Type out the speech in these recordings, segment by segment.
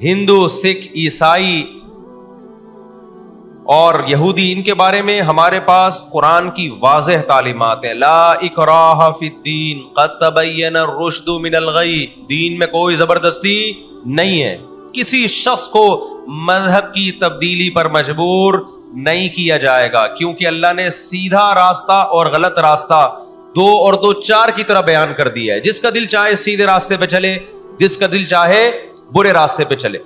ہندو، سکھ، عیسائی اور یہودی، ان کے بارے میں ہمارے پاس قرآن کی واضح تعلیمات ہیں. لا اکراہ فی الدین قد تبین الرشد من الغی. دین میں کوئی زبردستی نہیں ہے. کسی شخص کو مذہب کی تبدیلی پر مجبور نہیں کیا جائے گا، کیونکہ اللہ نے سیدھا راستہ اور غلط راستہ 2 اور 2 4 کی طرح بیان کر دیا ہے. جس کا دل چاہے سیدھے راستے پہ چلے، جس کا دل چاہے برے راستے پہ چلے.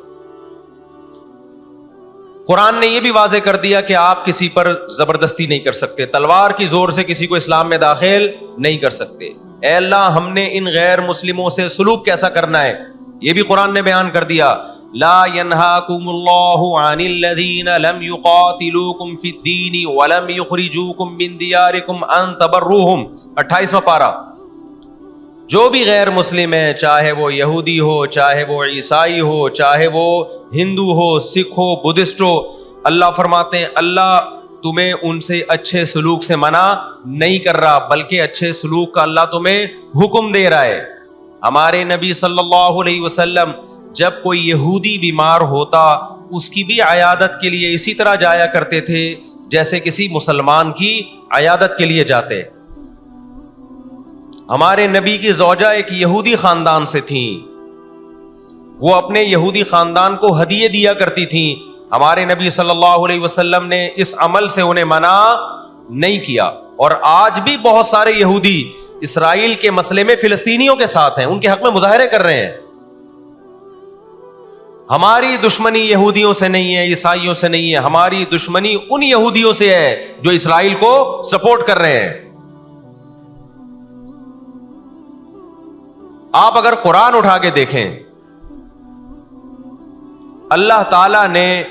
قرآن نے یہ بھی واضح کر دیا کہ آپ کسی پر زبردستی نہیں کر سکتے، تلوار کی زور سے کسی کو اسلام میں داخل نہیں کر سکتے. اے اللہ، ہم نے ان غیر مسلموں سے سلوک کیسا کرنا ہے یہ بھی قرآن نے بیان کر دیا. لا ينهاكم الله عن الذين لم يقاتلوكم في الدين ولم يخرجوكم من دياركم ان تبروهم. 28واں پارہ. جو بھی غیر مسلم ہے، چاہے وہ یہودی ہو، چاہے وہ عیسائی ہو، چاہے وہ ہندو ہو، سکھ ہو، بدھسٹ ہو، اللہ فرماتے ہیں اللہ تمہیں ان سے اچھے سلوک سے منع نہیں کر رہا، بلکہ اچھے سلوک کا اللہ تمہیں حکم دے رہا ہے. ہمارے نبی صلی اللہ علیہ وسلم جب کوئی یہودی بیمار ہوتا اس کی بھی عیادت کے لیے اسی طرح جایا کرتے تھے جیسے کسی مسلمان کی عیادت کے لیے جاتے. ہمارے نبی کی زوجہ ایک یہودی خاندان سے تھیں، وہ اپنے یہودی خاندان کو ہدیے دیا کرتی تھیں. ہمارے نبی صلی اللہ علیہ وسلم نے اس عمل سے انہیں منع نہیں کیا. اور آج بھی بہت سارے یہودی اسرائیل کے مسئلے میں فلسطینیوں کے ساتھ ہیں، ان کے حق میں مظاہرے کر رہے ہیں. ہماری دشمنی یہودیوں سے نہیں ہے، عیسائیوں سے نہیں ہے، ہماری دشمنی ان یہودیوں سے ہے جو اسرائیل کو سپورٹ کر رہے ہیں. آپ اگر قرآن اٹھا کے دیکھیں، اللہ تعالی نے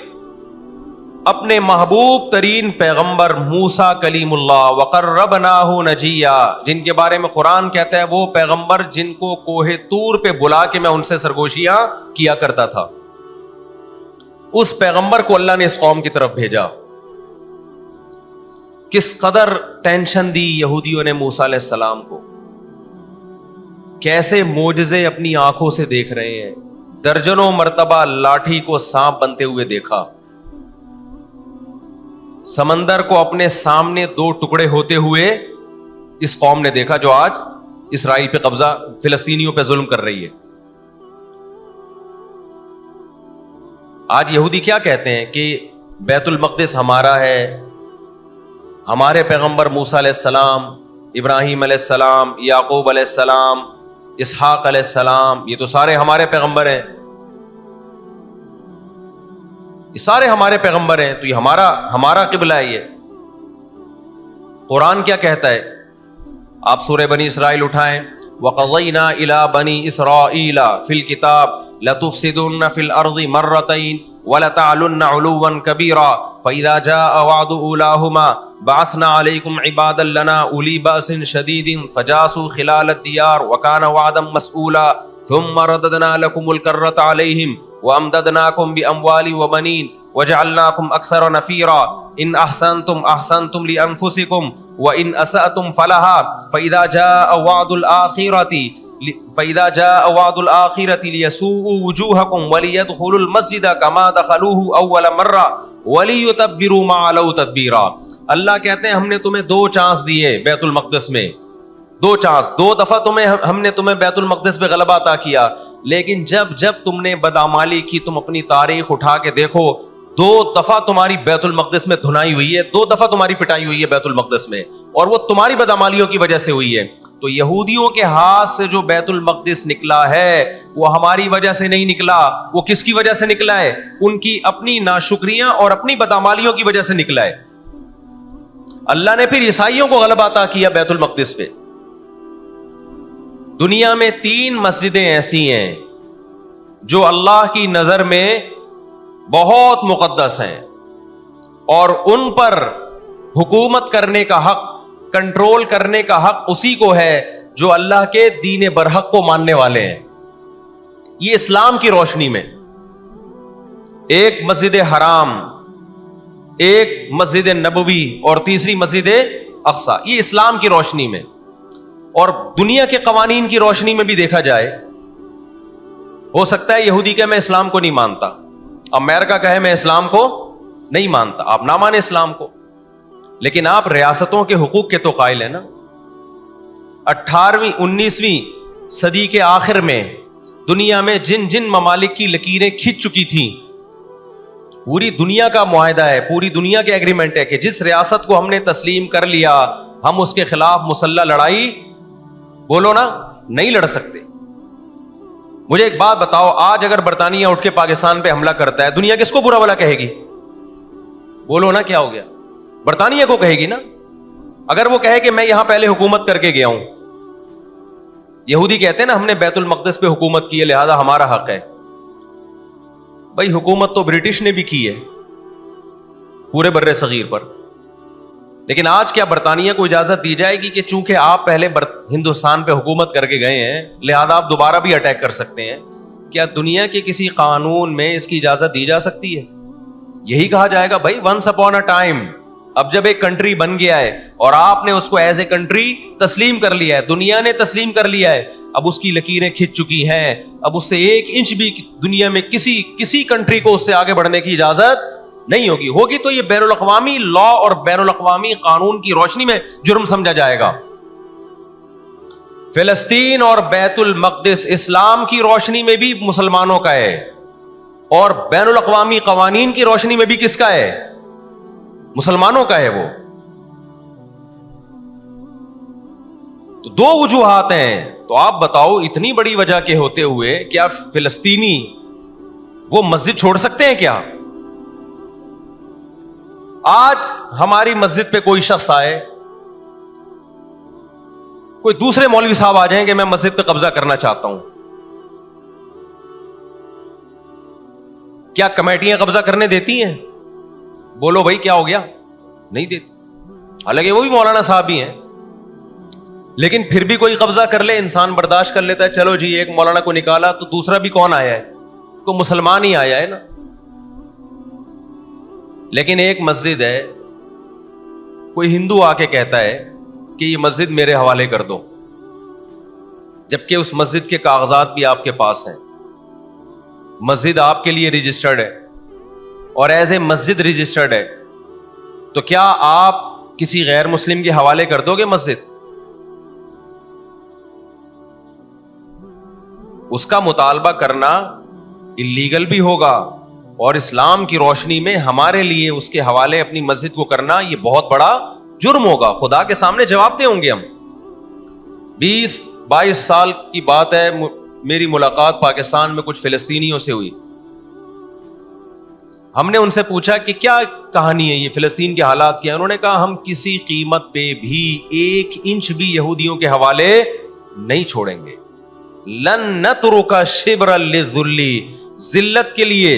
اپنے محبوب ترین پیغمبر موسیٰ کلیم اللہ وقربناہ نجیہ، جن کے بارے میں قرآن کہتا ہے وہ پیغمبر جن کو کوہ طور پہ بلا کے میں ان سے سرگوشیاں کیا کرتا تھا، اس پیغمبر کو اللہ نے اس قوم کی طرف بھیجا. کس قدر ٹینشن دی یہودیوں نے موسیٰ علیہ السلام کو، کیسے معجزے اپنی آنکھوں سے دیکھ رہے ہیں. درجنوں مرتبہ لاٹھی کو سانپ بنتے ہوئے دیکھا، سمندر کو اپنے سامنے 2 ٹکڑے ہوتے ہوئے اس قوم نے دیکھا جو آج اسرائیل پہ قبضہ، فلسطینیوں پہ ظلم کر رہی ہے. آج یہودی کیا کہتے ہیں کہ بیت المقدس ہمارا ہے، ہمارے پیغمبر موسیٰ علیہ السلام، ابراہیم علیہ السلام، یعقوب علیہ السلام، اسحاق علیہ السلام، یہ تو سارے ہمارے پیغمبر ہیں، یہ سارے ہمارے پیغمبر ہیں، تو یہ ہمارا قبلہ ہے. یہ قرآن کیا کہتا ہے؟ آپ سورہ بنی اسرائیل اٹھائیں. وَقَضَيْنَا إِلَىٰ بَنِي إِسْرَائِيلَ فِي الْكِتَابِ لَتُفْسِدُنَّ فِي الْأَرْضِ مَرَّتَيْنِ وَلَتَعْلُنَّ عُلُوًّا كَبِيرًا فَإِذَا جَاءَ وَعْدُ أُولَاهُمَا بَعَثْنَا عَلَيْكُمْ عِبَادًا لَنَا أُولِي بَأْسٍ شَدِيدٍ فَجَاسُوا خِلَالَ الدِّيَارِ وَكَانَ وَعْدًا مَسْئُولًا ثُمَّ رَدَدْنَا لَكُمُ الْكَرَّةَ عَلَيْهِمْ وَأَمْدَدْنَاكُمْ بِأَمْوَالٍ وَبَنِينَ وَجَعَلْنَاكُمْ أَكْثَرَ نَفِيرًا إِنْ أَحْسَنْتُمْ أَحْسَنْتُمْ لِأَنفُسِكُمْ وَإِنْ أَسَأْتُمْ فَلَهَا فَإِذَا جَاءَ وَعْدُ الْآخِرَةِ لِيَسُوءُوا وُجُوهَكُمْ وَلِيَدْخُلُوا الْمَسْجِدَ كَمَا دَخَلُوهُ أَوَّلَ مَرَّةٍ وَلِيُتَبِّرُوا مَا عَلَوْا تَتْبِيرًا. اللہ کہتے ہیں ہم نے تمہیں 2 چانس دیے بیت المقدس میں، 2 چانس، 2 دفعہ ہم نے تمہیں بیت المقدس پہ غلبہ عطا کیا، لیکن جب تم نے بدعمالی کی، تم اپنی تاریخ اٹھا کے دیکھو، 2 دفعہ تمہاری بیت المقدس میں دھنائی ہوئی ہے، 2 دفعہ تمہاری پٹائی ہوئی ہے بیت المقدس میں، اور وہ تمہاری بدعمالیوں کی وجہ سے ہوئی ہے. تو یہودیوں کے ہاتھ سے جو بیت المقدس نکلا ہے وہ ہماری وجہ سے نہیں نکلا، وہ کس کی وجہ سے نکلا ہے؟ ان کی اپنی ناشکریاں اور اپنی بدعمالیوں کی وجہ سے نکلا ہے. اللہ نے پھر عیسائیوں کو غلبہ عطا کیا بیت المقدس پہ. دنیا میں 3 مسجدیں ایسی ہیں جو اللہ کی نظر میں بہت مقدس ہیں، اور ان پر حکومت کرنے کا حق، کنٹرول کرنے کا حق اسی کو ہے جو اللہ کے دین برحق کو ماننے والے ہیں. یہ اسلام کی روشنی میں، ایک مسجد حرام، ایک مسجد نبوی اور تیسری مسجد اقصی، یہ اسلام کی روشنی میں. اور دنیا کے قوانین کی روشنی میں بھی دیکھا جائے ہو سکتا ہے یہودی کہے میں اسلام کو نہیں مانتا, امریکہ کہے میں اسلام کو نہیں مانتا, آپ نہ مانیں اسلام کو, لیکن آپ ریاستوں کے حقوق کے تو قائل ہیں نا. 18ویں 19ویں صدی کے آخر میں دنیا میں جن جن ممالک کی لکیریں کھنچ چکی تھیں, پوری دنیا کا معاہدہ ہے, پوری دنیا کے ایگریمنٹ ہے کہ جس ریاست کو ہم نے تسلیم کر لیا ہم اس کے خلاف مسلح لڑائی بولو نا نہیں لڑ سکتے. مجھے ایک بات بتاؤ, آج اگر برطانیہ اٹھ کے پاکستان پہ حملہ کرتا ہے دنیا کس کو برا بھلا کہے گی؟ بولو نا کیا ہو گیا؟ برطانیہ کو کہے گی نا. اگر وہ کہے کہ میں یہاں پہلے حکومت کر کے گیا ہوں, یہودی کہتے ہیں نا ہم نے بیت المقدس پہ حکومت کی ہے لہذا ہمارا حق ہے. بھائی حکومت تو برٹش نے بھی کی ہے پورے بر صغیر پر, لیکن آج کیا برطانیہ کو اجازت دی جائے گی کہ چونکہ آپ پہلے ہندوستان پہ حکومت کر کے گئے ہیں لہذا آپ دوبارہ بھی اٹیک کر سکتے ہیں؟ کیا دنیا کے کسی قانون میں اس کی اجازت دی جا سکتی ہے؟ یہی کہا جائے گا بھائی ونس اپون اے ٹائم, اب جب ایک کنٹری بن گیا ہے اور آپ نے اس کو ایز اے کنٹری تسلیم کر لیا ہے, دنیا نے تسلیم کر لیا ہے, اب اس کی لکیریں کھنچ چکی ہیں, اب اس سے 1 انچ بھی دنیا میں کسی کنٹری کو اس سے آگے بڑھنے کی اجازت نہیں ہوگی تو یہ بین الاقوامی لا اور بین الاقوامی قانون کی روشنی میں جرم سمجھا جائے گا. فلسطین اور بیت المقدس اسلام کی روشنی میں بھی مسلمانوں کا ہے اور بین الاقوامی قوانین کی روشنی میں بھی کس کا ہے؟ مسلمانوں کا ہے. وہ تو 2 وجوہات ہیں. تو آپ بتاؤ اتنی بڑی وجہ کے ہوتے ہوئے کیا فلسطینی وہ مسجد چھوڑ سکتے ہیں کیا؟ آج ہماری مسجد پہ کوئی شخص آئے, کوئی دوسرے مولوی صاحب آ جائیں کہ میں مسجد پہ قبضہ کرنا چاہتا ہوں, کیا کمیٹیاں قبضہ کرنے دیتی ہیں؟ بولو بھائی کیا ہو گیا؟ نہیں دیتی. حالانکہ وہ بھی مولانا صاحب ہی ہیں, لیکن پھر بھی کوئی قبضہ کر لے انسان برداشت کر لیتا ہے, چلو جی ایک مولانا کو نکالا تو دوسرا بھی کون آیا ہے؟ کوئی مسلمان ہی آیا ہے نا. لیکن ایک مسجد ہے, کوئی ہندو آ کے کہتا ہے کہ یہ مسجد میرے حوالے کر دو, جبکہ اس مسجد کے کاغذات بھی آپ کے پاس ہیں, مسجد آپ کے لیے رجسٹرڈ ہے اور ایز اے مسجد رجسٹرڈ ہے, تو کیا آپ کسی غیر مسلم کے حوالے کر دو گے مسجد؟ اس کا مطالبہ کرنا اللیگل بھی ہوگا اور اسلام کی روشنی میں ہمارے لیے اس کے حوالے اپنی مسجد کو کرنا یہ بہت بڑا جرم ہوگا. خدا کے سامنے جواب دے ہوں گے ہم. 20-22 سال کی بات ہے, میری ملاقات پاکستان میں کچھ فلسطینیوں سے ہوئی. ہم نے ان سے پوچھا کہ کیا کہانی ہے, یہ فلسطین کے حالات کیا؟ انہوں نے کہا ہم کسی قیمت پہ بھی 1 انچ بھی یہودیوں کے حوالے نہیں چھوڑیں گے. لن نترک شبرا للذل, ذلت کے لیے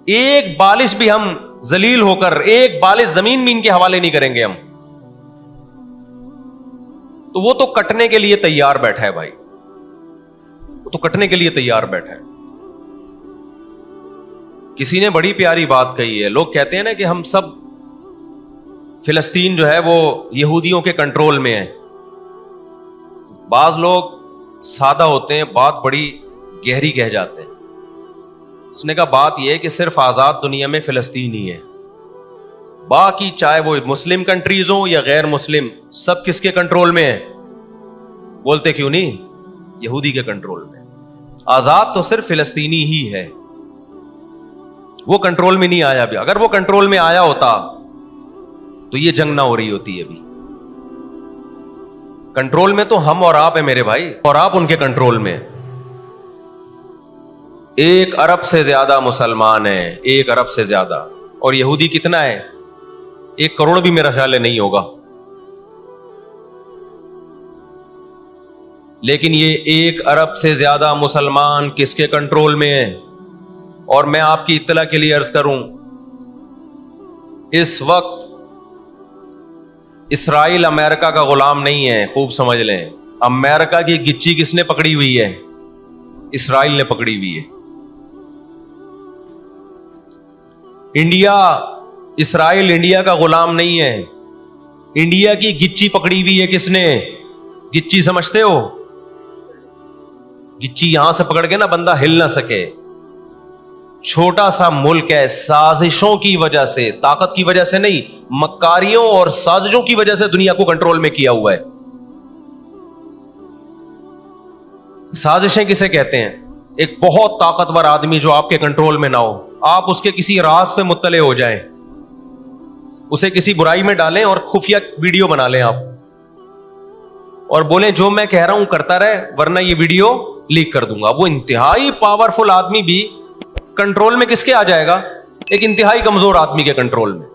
1 بالش بھی ہم ذلیل ہو کر 1 بالش زمین بھی ان کے حوالے نہیں کریں گے ہم. تو وہ تو کٹنے کے لیے تیار بیٹھا ہے بھائی, وہ تو کٹنے کے لیے تیار بیٹھا ہے. کسی نے بڑی پیاری بات کہی ہے, لوگ کہتے ہیں نا کہ ہم سب فلسطین جو ہے وہ یہودیوں کے کنٹرول میں ہے. بعض لوگ سادہ ہوتے ہیں, بات بڑی گہری کہہ جاتے ہیں. اس نے کہا بات یہ ہے کہ صرف آزاد دنیا میں فلسطین ہی ہے, باقی چاہے وہ مسلم کنٹریز ہوں یا غیر مسلم سب کس کے کنٹرول میں ہے؟ بولتے کیوں نہیں؟ یہودی کے کنٹرول میں. آزاد تو صرف فلسطینی ہی ہے, وہ کنٹرول میں نہیں آیا. بھی اگر وہ کنٹرول میں آیا ہوتا تو یہ جنگ نہ ہو رہی ہوتی. ابھی کنٹرول میں تو ہم اور آپ ہیں میرے بھائی, اور آپ ان کے کنٹرول میں. 1 ارب سے زیادہ مسلمان ہیں, 1 ارب سے زیادہ, اور یہودی کتنا ہے؟ 1 کروڑ بھی میرا خیال ہے نہیں ہوگا. لیکن یہ 1 ارب سے زیادہ مسلمان کس کے کنٹرول میں ہیں؟ اور میں آپ کی اطلاع کے لیے عرض کروں, اس وقت اسرائیل امریکہ کا غلام نہیں ہے. خوب سمجھ لیں, امریکہ کی گچی کس نے پکڑی ہوئی ہے؟ اسرائیل نے پکڑی ہوئی ہے. انڈیا, اسرائیل انڈیا کا غلام نہیں ہے. انڈیا کی گچی پکڑی ہوئی ہے کس نے؟ گچی سمجھتے ہو؟ گچی یہاں سے پکڑ کے نا بندہ ہل نہ سکے. چھوٹا سا ملک ہے, سازشوں کی وجہ سے, طاقت کی وجہ سے نہیں, مکاریوں اور سازشوں کی وجہ سے دنیا کو کنٹرول میں کیا ہوا ہے. سازشیں کسے کہتے ہیں؟ ایک بہت طاقتور آدمی جو آپ کے کنٹرول میں نہ ہو, آپ اس کے کسی راز پہ مطلع ہو جائیں, اسے کسی برائی میں ڈالیں اور خفیہ ویڈیو بنا لیں آپ, اور بولیں جو میں کہہ رہا ہوں کرتا رہے ورنہ یہ ویڈیو لیک کر دوں گا. وہ انتہائی پاورفل آدمی بھی کنٹرول میں کس کے آ جائے گا؟ ایک انتہائی کمزور آدمی کے کنٹرول میں.